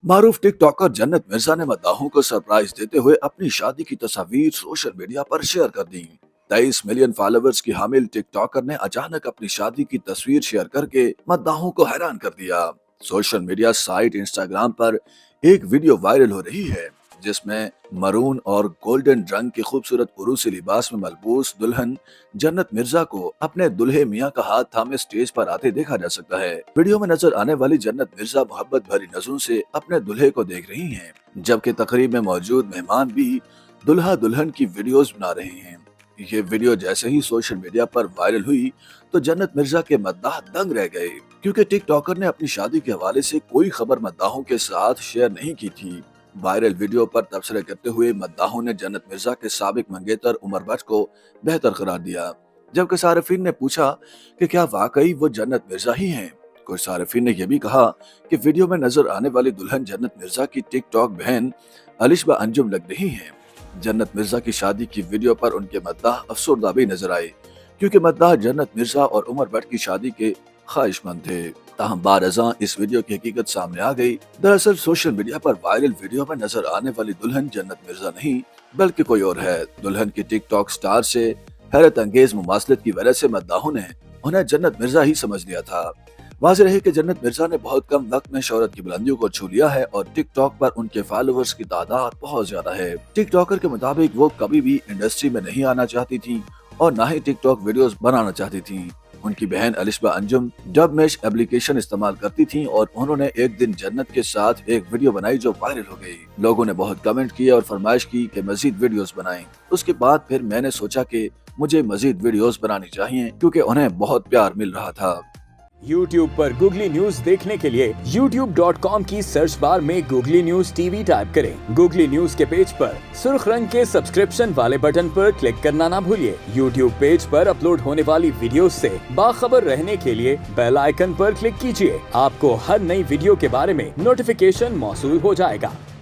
मारूफ TikToker जन्नत मिर्जा ने मद्दाहों को सरप्राइज देते हुए अपनी शादी की तस्वीर सोशल मीडिया पर शेयर कर दी। 23 मिलियन फॉलोवर्स की हामिल टिकटॉकर ने अचानक अपनी शादी की तस्वीर शेयर करके मद्दाहों को हैरान कर दिया। सोशल मीडिया साइट इंस्टाग्राम पर एक वीडियो वायरल हो रही है जिसमें मरून और गोल्डन रंग के खूबसूरत उरूसी लिबास में मलबूस दुल्हन जन्नत मिर्जा को अपने दुल्हे मियां का हाथ थामे स्टेज पर आते देखा जा सकता है। वीडियो में नजर आने वाली जन्नत मिर्जा मोहब्बत भरी नजरों से अपने दुल्हे को देख रही हैं, जबकि तकरीब में मौजूद मेहमान भी दुल्हा दुल्हन की वीडियोस बना रहे हैं। ये वीडियो जैसे ही सोशल मीडिया पर वायरल हुई तो जन्नत मिर्जा के मद्दाह दंग रह गए, क्योंकि टिकटॉकर ने अपनी शादी के हवाले से कोई खबर मद्दाहों के साथ शेयर नहीं की थी। वायरल वीडियो पर तबसरे करते हुए मद्दाहों ने जन्नत मिर्जा के साबिक मंगेतर उमर भट्ट को बेहतर करार दिया, जबकि सारिफीन ने पूछा कि क्या वाकई वो जन्नत मिर्जा ही हैं। कुछ सारिफीन ने यह भी कहा कि वीडियो में नजर आने वाली दुल्हन जन्नत मिर्जा की टिकटॉक बहन अलिशबा अंजुम लग रही हैं। जन्नत मिर्जा की शादी की वीडियो पर उनके मद्दाह अफसरदा भी नजर आए, क्योंकि मद्दाह जन्नत मिर्जा और उमर भट्ट की शादी के ख्वाहिशमंद थे। ताहम बारज़ां इस वीडियो की हकीकत सामने आ गई। दरअसल सोशल मीडिया पर वायरल वीडियो में नजर आने वाली दुल्हन जन्नत मिर्जा नहीं बल्कि कोई और है। दुल्हन की टिकटॉक स्टार से हैरत अंगेज मुमासलत की वजह से मद्दाहों ने उन्हें जन्नत मिर्जा ही समझ लिया था। वाज़ेह रहे कि जन्नत मिर्जा ने बहुत कम वक्त में शोहरत की बुलंदियों को छू लिया है और टिकटॉक पर उनके फॉलोअर्स की तादाद बहुत ज्यादा है। टिकटॉकर के मुताबिक वो कभी भी इंडस्ट्री में नहीं आना चाहती थी और न ही टिकटॉक वीडियोस बनाना चाहती थी। उनकी बहन Alishba Anjum Dubsmash application इस्तेमाल करती थी और उन्होंने एक दिन जन्नत के साथ एक वीडियो बनाई जो वायरल हो गई। लोगों ने बहुत कमेंट किए और फरमाइश की कि मजीद वीडियोस बनाएं। उसके बाद फिर मैंने सोचा कि मुझे मजीद वीडियोस बनानी चाहिए, क्योंकि उन्हें बहुत प्यार मिल रहा था। YouTube पर गूगली न्यूज देखने के लिए youtube.com की सर्च बार में गूगली न्यूज टीवी टाइप करें। गूगली न्यूज के पेज पर सुर्ख रंग के सब्सक्रिप्शन वाले बटन पर क्लिक करना ना भूलिए। YouTube पेज पर अपलोड होने वाली वीडियोस से बाखबर रहने के लिए बेल आइकन पर क्लिक कीजिए। आपको हर नई वीडियो के बारे में नोटिफिकेशन मौसूल हो जाएगा।